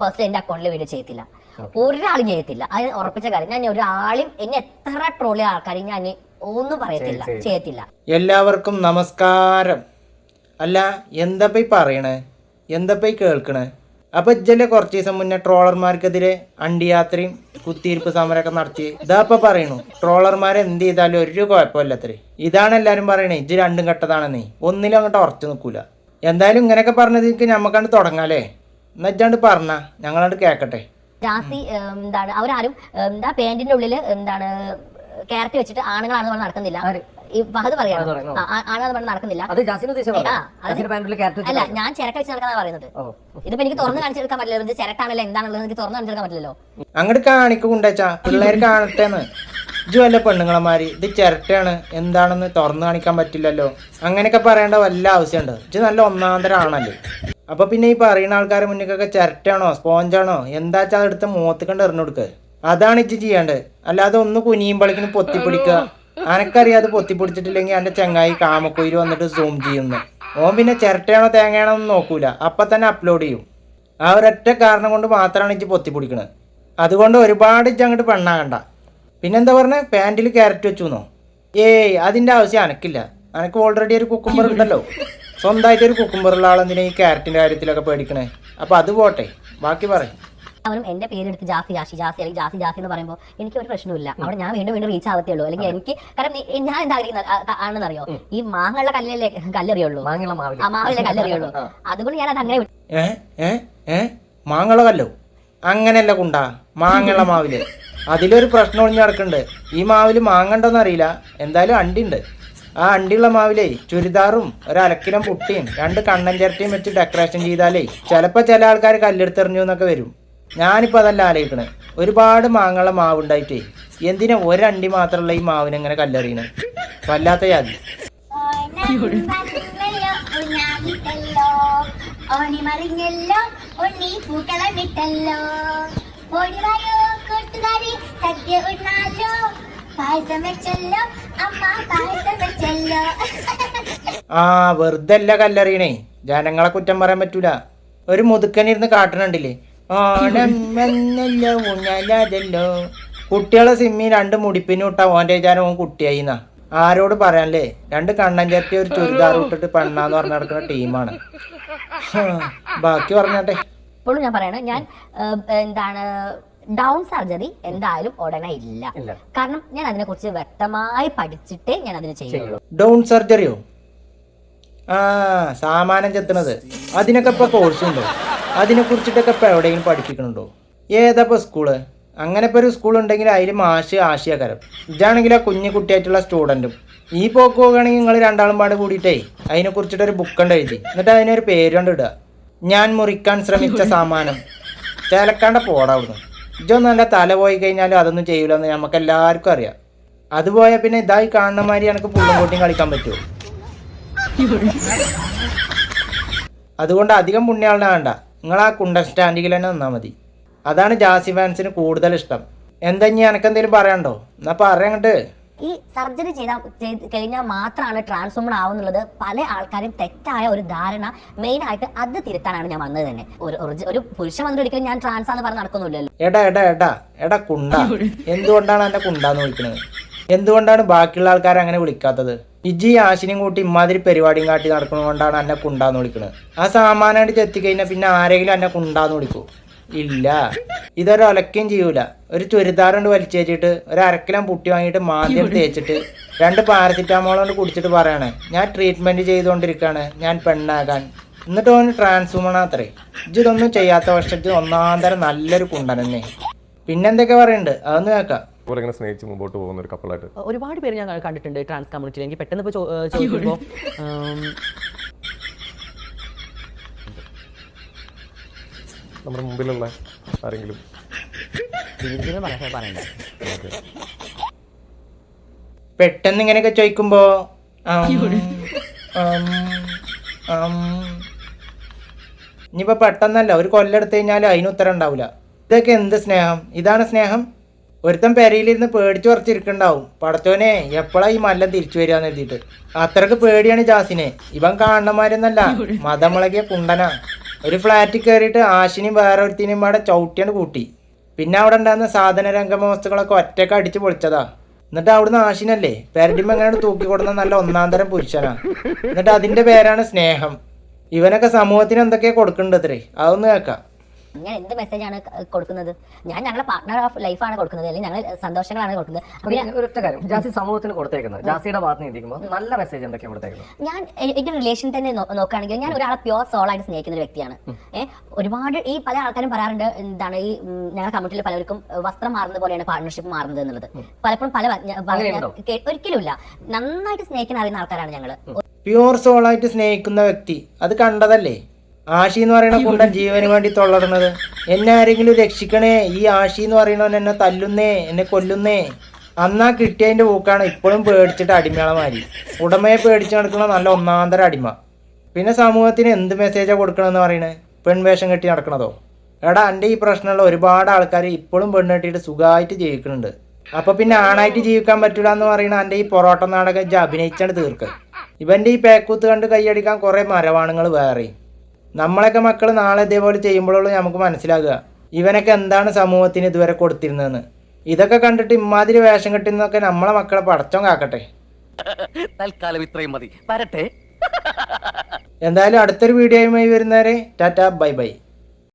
Personal എന്റെ അക്കൗണ്ടിൽ video ചെയ്യത്തില്ല, ഒരാളും ചെയ്യത്തില്ല. അത് ഉറപ്പിച്ച കാര്യം. ഞാൻ ഒരാളും എന്നെ എത്ര ട്രോൾ ചെയ്ത ആൾക്കാരും ഞാൻ ഒന്നും പറയത്തില്ല, ചെയ്യത്തില്ല. എല്ലാവർക്കും നമസ്കാരം. അല്ല എന്താപ്പ പറയണേ, എന്താപ്പ കേൾക്കണേ? അപ്പൊ ഇജ്ജല്ലേ കുറച്ച് ദിവസം മുന്നേ ട്രോളർമാർക്കെതിരെ അണ്ടിയാത്രയും കുത്തിയിരിപ്പ് സമരമൊക്കെ നടത്തി. ഇതാപ്പ പറയണു ട്രോളർമാരെ എന്ത് ചെയ്താലും ഒരു കുഴപ്പമില്ലത്രേ. ഇതാണ് എല്ലാരും പറയണേ, ഇജ്ജ് രണ്ടും കെട്ടതാണെന്നേ, ഒന്നിലും അങ്ങോട്ട് ഉറച്ചു നിൽക്കൂല. എന്തായാലും ഇങ്ങനെയൊക്കെ പറഞ്ഞതിക്ക് ഞമ്മക്കണ്ട് തുടങ്ങാല്ലേ? എന്നുവെച്ചാണ്ട് പറഞ്ഞ ഞങ്ങളാണ്ട് കേക്കട്ടെ. ജാസി എന്താണ് അവരാരും എന്താ പാന്റിന്റെ ഉള്ളില് എന്താണ് ക്യാരറ്റ് വെച്ചിട്ട് ആണുങ്ങളാണെന്ന് പറഞ്ഞ് നടക്കുന്നില്ല. ഈ ഫഹദ് പറയാണ് ആണെന്ന് പറഞ്ഞ് നടക്കുന്നില്ല. അല്ല, ഞാൻ ചിരട്ട വെച്ച് നടക്കാന്നാ പറയുന്നത്. ഇതിപ്പോ എനിക്ക് തുറന്ന് കാണിച്ചെടുക്കാൻ പറ്റില്ല, ഇത് ചിരട്ടാണല്ലോ എന്താണുള്ളത് എനിക്ക് തുറന്ന് കാണിച്ചെടുക്കാൻ പറ്റില്ലല്ലോ. അങ്ങോട്ട് കാണിക്കുണ്ടാച്ചാ പിള്ളേർ കാണട്ടേന്ന്. ഇജ്ജ് വല്ല പെണ്ണുങ്ങളമാര് ഇത് ചിരട്ടയാണ് എന്താണെന്ന് തുറന്നു കാണിക്കാൻ പറ്റില്ലല്ലോ അങ്ങനെയൊക്കെ പറയേണ്ട വല്ല ആവശ്യമുണ്ട്? ഇജ്ജ് നല്ല ഒന്നാന്തരം ആണല്ലേ. അപ്പൊ പിന്നെ ഈ പറയുന്ന ആൾക്കാരെ മുന്നിലൊക്കെ ചിരട്ടാണോ സ്പോഞ്ചാണോ എന്താച്ചാ അതെടുത്ത് മുഖത്തേക്കണ്ട് എറിഞ്ഞു കൊടുക്കുക. അതാണ് ഇജ്ജ് ചെയ്യേണ്ടത്. അല്ലാതെ ഒന്ന് കുനിയുമ്പോഴേക്കിനും പൊത്തിപ്പിടിക്കുക. അനക്കറിയാതെ പൊത്തിപ്പിടിച്ചിട്ടില്ലെങ്കിൽ എൻ്റെ ചങ്ങായി കാമക്കൊയില് വന്നിട്ട് സൂം ചെയ്യുന്നു. ഓൻ പിന്നെ ചിരട്ടയാണോ തേങ്ങയാണോ എന്ന് നോക്കൂല, അപ്പം തന്നെ അപ്ലോഡ് ചെയ്യും. ആ ഒരൊറ്റ കാരണം കൊണ്ട് മാത്രമാണ് ഇജ്ജ് പൊത്തിപ്പിടിക്കണത്. അതുകൊണ്ട് ഒരുപാട് ഇജ്ജ് അങ്ങോട്ട് പെണ്ണാകണ്ട. പിന്നെന്താ പറഞ്ഞത്, പാൻറ്റിൽ ക്യാരറ്റ് വെച്ചുന്നോ? ഏയ് അതിൻ്റെ ആവശ്യം അനക്കില്ല. അനക്ക് ഓൾറെഡി ഒരു കുക്കുംബർ ഉണ്ടല്ലോ. സ്വന്തമായിട്ടൊരു കുക്കുംബറുള്ള ആളെന്തിനാ ഈ ക്യാരറ്റിൻ്റെ കാര്യത്തിലൊക്കെ പേടിക്കണേ? അപ്പോൾ അത് പോട്ടെ, ബാക്കി പറയും. അവനും എന്റെ പേരെടുത്ത് ജാസി അല്ലെങ്കിൽ ജാസി എന്ന് പറയുമ്പോൾ എനിക്ക് ഒരു പ്രശ്നമില്ല. അവിടെ ഞാൻ വീണ്ടും റീച്ച് ആവത്തേ ഉള്ളൂ. അല്ലെങ്കിൽ എനിക്ക് കാരണം ഞാൻ എന്താ ആണെന്ന് അറിയോ, ഈ മാങ്ങയുള്ള കല്ലെറിയുള്ളൂ, മാവിലെ കല്ലെറിയുള്ളൂ. അതുകൊണ്ട് ഞാൻ അത് അങ്ങനെ മാങ്ങുള്ള കല്ലോ അങ്ങനെയല്ല കുണ്ടാ, മാങ്ങുള്ള മാവില് അതിലൊരു പ്രശ്നം ഒളിഞ്ഞു നടക്കുന്നുണ്ട്. ഈ മാവില് മാങ്ങണ്ടോന്ന് അറിയില്ല, എന്തായാലും അണ്ടിയുണ്ട്. ആ അണ്ടിയുള്ള മാവിലേ ചുരിദാറും ഒരു അരക്കിലും പുട്ടിയും 2 കണ്ണൻ ചിരട്ടയും വെച്ച് ഡെക്കറേഷൻ ചെയ്താലേ ചിലപ്പോൾ ചില ആൾക്കാർ കല്ലെടുത്തെറിഞ്ഞു എന്നൊക്കെ വരും. ഞാനിപ്പോൾ അതല്ല ആലോചിക്കണേ, ഒരുപാട് മാങ്ങുള്ള മാവ് ഉണ്ടായിട്ടേ എന്തിനാ ഒരണ്ടി മാത്രമുള്ള ഈ മാവിനെങ്ങനെ കല്ലെറിയണേ? വല്ലാത്ത ജാതി. ആ വെറുതെ അല്ല കല്ലെറിയണേ, ജനങ്ങളെ കുറ്റം പറയാൻ പറ്റൂല. ഒരു മുതുക്കനിരുന്ന് കാട്ടണുണ്ടില്ലേ, ഓണമെന്നല്ലോ ഊഞ്ഞാലോ. കുട്ടികളെ സിമ്മി 2 മുടിപ്പിനും ഇട്ടാ ഓൻ്റെ വിചാരം ഓൻ കുട്ടിയായിന്നാ. ആരോട് പറയാനല്ലേ, 2 കണ്ണൻ ചേർത്തി ഒരു ചുരിദാർ ഇട്ടിട്ട് പെണ്ണാന്ന് പറഞ്ഞ് നടക്കുന്ന ടീമാണ്. ബാക്കി പറഞ്ഞാട്ടെ. ഇപ്പോഴും ഞാൻ പറയണേ, ഞാൻ എന്താണ് ഡൗൺ സർജറി എന്തായാലും ഉടനെ ഇല്ല. കാരണം ഞാൻ അതിനെ കുറിച്ച് വ്യക്തമായി പഠിച്ചിട്ടേ ഞാൻ അതിന് ചെയ്യുള്ളൂ. ഡൗൺ സർജറിയോ? ആ സാമാനം ചെത്തണത്, അതിനൊക്കെ ഇപ്പൊ കോഴ്സുണ്ടോ? അതിനെ കുറിച്ചിട്ടൊക്കെ ഇപ്പൊ എവിടെയെങ്കിലും പഠിപ്പിക്കണുണ്ടോ? ഏതാപ്പോ സ്കൂള്? അങ്ങനെ ഇപ്പോൾ ഒരു സ്കൂൾ ഉണ്ടെങ്കിൽ അതിൽ മാഷ് ആശയകരം, ഇതാണെങ്കിൽ ആ കുഞ്ഞു കുട്ടിയായിട്ടുള്ള സ്റ്റുഡൻറ്റും. ഈ പോക്ക് പോകുകയാണെങ്കിൽ നിങ്ങൾ 2 ആളും പാട് കൂടിയിട്ടേ അതിനെ കുറിച്ചിട്ടൊരു ബുക്കുണ്ട് എഴുതി, എന്നിട്ട് അതിനൊരു പേര് കൊണ്ട് ഇടുക, ഞാൻ മുറിക്കാൻ ശ്രമിച്ച സാമാനം. ചേലക്കാണ്ട പോടാവുന്നു. ഇജൊന്നും നല്ല തല പോയി കഴിഞ്ഞാലും അതൊന്നും ചെയ്യൂലെന്ന് നമുക്ക് എല്ലാവർക്കും അറിയാം. അത് പോയാൽ പിന്നെ ഇതായി കാണുന്ന മാതിരി എനിക്ക് പുള്ളും കൂട്ടിയും കളിക്കാൻ പറ്റുമോ? അതുകൊണ്ട് അധികം പുണ്യാളിനെ വേണ്ട, നിങ്ങൾ ആ കുണ്ടൻ സ്റ്റാൻഡിൽ തന്നെ നിന്നാൽ മതി. അതാണ് ജാസി ഫാൻസിന് കൂടുതൽ ഇഷ്ടം. എന്താ ഇനി എനക്കെന്തെങ്കിലും പറയാനുണ്ടോ? എന്നാ പറയങ്ങട്ട്. ഈ സർജറി ചെയ്ത് കഴിഞ്ഞാൽ മാത്രമാണ് ട്രാൻസ്ഫോമർ ആവുന്നുള്ളത് പല ആൾക്കാരും തെറ്റായ ഒരു ധാരണ. മെയിൻ ആയിട്ട് അത് തിരുത്താനാണ് ഞാൻ വന്നത് തന്നെ. ഒരു പുരുഷൻ വന്നിട്ട് ഒരിക്കലും ഞാൻ ട്രാൻസ് ആണെന്ന് പറഞ്ഞ് നടക്കുന്നില്ലല്ലോ. എടാ കുണ്ട, എന്തുകൊണ്ടാണ് എന്നെ കുണ്ടാന്ന് വിളിക്കുന്നത്? എന്തുകൊണ്ടാണ് ബാക്കിയുള്ള ആൾക്കാരെ അങ്ങനെ വിളിക്കാത്തത്? ഇജി ആശിനെയും കൂട്ടി ഇമാതിരി പരിപാടിയും കാട്ടി നടക്കുന്നതുകൊണ്ടാണ് എന്നെ കുണ്ടാന്ന് വിളിക്കുന്നത്. ആ സാമാനായിട്ട് ചെത്തിക്കഴിഞ്ഞാൽ പിന്നെ ആരെങ്കിലും എന്നെ കുണ്ടാന്ന് വിളിക്കൂ? ഇല്ല. ഇതൊരു ഒലക്കുകയും ചെയ്യൂല. ഒരു ചുരിദാർ കൊണ്ട് വലിച്ചേച്ചിട്ട് ഒരു അരക്കിലം പുട്ടി വാങ്ങിയിട്ട് മാദ്യം തേച്ചിട്ട് 2 പാരസിറ്റാമോൾ കൊണ്ട് കുടിച്ചിട്ട് പറയണേ ഞാൻ ട്രീറ്റ്മെന്റ് ചെയ്തുകൊണ്ടിരിക്കുകയാണ്, ഞാൻ പെണ്ണാകാൻ. എന്നിട്ട് ഓന് ട്രാൻസ്ഫോമർ അത്രേ. ഇതൊന്നും ചെയ്യാത്ത വർഷത്തിൽ ഒന്നാന്തരം നല്ലൊരു കുണ്ടൻ തന്നെ. പിന്നെന്തൊക്കെ പറയുന്നുണ്ട് അതൊന്ന് കേൾക്കാം. സ്നേഹിച്ച് മുമ്പോട്ട് പോകുന്ന ഒരു കപ്പിളായിട്ട് ഒരുപാട് പേര് ഞാൻ കണ്ടിട്ടുണ്ട് ട്രാൻസ് കമ്മ്യൂണിറ്റിയിൽ. എനിക്ക് പെട്ടെന്ന് ഇപ്പോൾ ചോദിക്കുമ്പോൾ നമ്മുടെ മുമ്പിലുള്ള ആരെങ്കിലും പറയണ്ട. പെട്ടെന്ന് ഇങ്ങനെയൊക്കെ ചോദിക്കുമ്പോ ഇനിയിപ്പോ പെട്ടെന്നല്ല, ഒരു കൊല്ലെടുത്ത് കഴിഞ്ഞാലും അതിന് ഉത്തരം ഉണ്ടാവില്ല. ഇതൊക്കെ എന്ത് സ്നേഹം? ഇതാണ് സ്നേഹം? ഒരുത്തൻ പെരയിലിരുന്ന് പേടിച്ചു കുറച്ചിരിക്കണ്ടാവും, പടച്ചോനെ എപ്പോഴാ ഈ മല്ലം തിരിച്ചു വരികയെന്ന് എഴുതിയിട്ട്. അത്രക്ക് പേടിയാണ് ജാസിനെ. ഇവൻ കാണണമാരെന്നല്ല, മതമുളകിയ കുണ്ടനാ. ഒരു ഫ്ലാറ്റിൽ കയറിയിട്ട് ആശിനെയും വേറെ ഒരുത്തിനെയും പാടെ ചവിട്ടിയാണ് കൂട്ടി. പിന്നെ അവിടെ ഉണ്ടായിരുന്ന സാധന രംഗമ വസ്തുക്കളൊക്കെ ഒറ്റക്ക് അടിച്ച് പൊളിച്ചതാ. എന്നിട്ട് അവിടുന്ന് ആശിനല്ലേ പെരടിമ എങ്ങനെയാണ് തൂക്കിക്കൊടുന്ന നല്ല ഒന്നാം തരം പുരുഷനാ. എന്നിട്ട് അതിന്റെ പേരാണ് സ്നേഹം. ഇവനൊക്കെ സമൂഹത്തിന് എന്തൊക്കെയാ കൊടുക്കേണ്ടത് അത്രേ, അതൊന്ന് കേൾക്കാം. ഞാൻ എന്ത് മെസ്സേജാണ് കൊടുക്കുന്നത്? ഞാൻ ഞങ്ങളുടെ പാർട്ട്ണർ ഓഫ് ലൈഫാണ് കൊടുക്കുന്നത്, അല്ലെങ്കിൽ ഞങ്ങൾ സന്തോഷങ്ങളാണ് കൊടുക്കുന്നത്. ഒരൊറ്റ കാര്യം, ജാസി സമൂഹത്തിന് കൊടുത്തേക്കുന്നത്, ജാസിയുടെ ഭാഗത്ത് നീതിക്കുമ്പോൾ നല്ല മെസ്സേജ് എന്തൊക്കെയാണ് കൊടുത്തേക്കുന്നത്? ഞാൻ എന്റെ റിലേഷൻ തന്നെ നോക്കുകയാണെങ്കിൽ ഞാൻ ഒരാളെ പ്യോർ സോളായിട്ട് സ്നേഹിക്കുന്ന ഒരു വ്യക്തിയാണ്. ഒരുപാട് ഈ പല ആൾക്കാരും പറയാറുണ്ട് എന്താണ് ഈ ഞങ്ങളുടെ കമ്മ്യൂണിറ്റിയിൽ പലർക്കും വസ്ത്രം മാറുന്നത് പോലെയാണ് പാർട്ട്ണർഷിപ്പ് മാറുന്നത് എന്നുള്ളത്. പലപ്പോഴും ഒരിക്കലും ഇല്ല. നന്നായിട്ട് സ്നേഹിക്കാൻ അറിയുന്ന ആൾക്കാരാണ് ഞങ്ങള്. പ്യൂർ സോളായിട്ട് സ്നേഹിക്കുന്ന വ്യക്തി അത് കണ്ടതല്ലേ. ആഷി എന്ന് പറയുന്ന കുണ്ടൻ ജീവന് വേണ്ടി തൊള്ളടുന്നത്. എന്നെ ആരെങ്കിലും രക്ഷിക്കണേ, ഈ ആഷി എന്ന് പറയുന്നവൻ എന്നെ തല്ലുന്നേ, എന്നെ കൊല്ലുന്നേ. അന്നാ കിട്ടിയതിൻ്റെ പൂക്കാണ് ഇപ്പോഴും പേടിച്ചിട്ട് അടിമയാളമാരി. ഉടമയെ പേടിച്ച് നടക്കുന്ന നല്ല ഒന്നാന്തര അടിമ. പിന്നെ സമൂഹത്തിന് എന്ത് മെസ്സേജാണ് കൊടുക്കണമെന്ന് പറയണത്? പെൺവേഷം കെട്ടി നടക്കണതോ? എടാ എൻ്റെ ഈ പ്രശ്നമുള്ള ഒരുപാട് ആൾക്കാർ ഇപ്പോഴും പെണ്ണ് കെട്ടിയിട്ട് സുഖമായിട്ട് ജീവിക്കുന്നുണ്ട്. അപ്പോൾ പിന്നെ ആണായിട്ട് ജീവിക്കാൻ പറ്റില്ല എന്ന് പറയുന്ന എൻ്റെ ഈ പൊറോട്ട നാടകം അഭിനയിച്ചാണ് തീർക്കുക. ഇവൻ്റെ ഈ പേക്കൂത്ത് കണ്ട് കൈയടിക്കാൻ കുറേ മരവാണുങ്ങൾ വേറെ. നമ്മളൊക്കെ മക്കൾ നാളെ ഇതേപോലെ ചെയ്യുമ്പോഴുള്ളൂ നമുക്ക് മനസ്സിലാകുക ഇവനൊക്കെ എന്താണ് സമൂഹത്തിന് ഇതുവരെ കൊടുത്തിരുന്നതെന്ന്. ഇതൊക്കെ കണ്ടിട്ട് ഇമാതിരി വേഷം കെട്ടുന്നതൊക്കെ നമ്മളെ മക്കളെ പടച്ചോൻ കാക്കട്ടെ. തൽക്കാലം ഇത്രയും മതി, വരട്ടെ. എന്തായാലും അടുത്തൊരു വീഡിയോയുമായി വരുന്നവരെ ടാറ്റാ ബൈ ബൈ.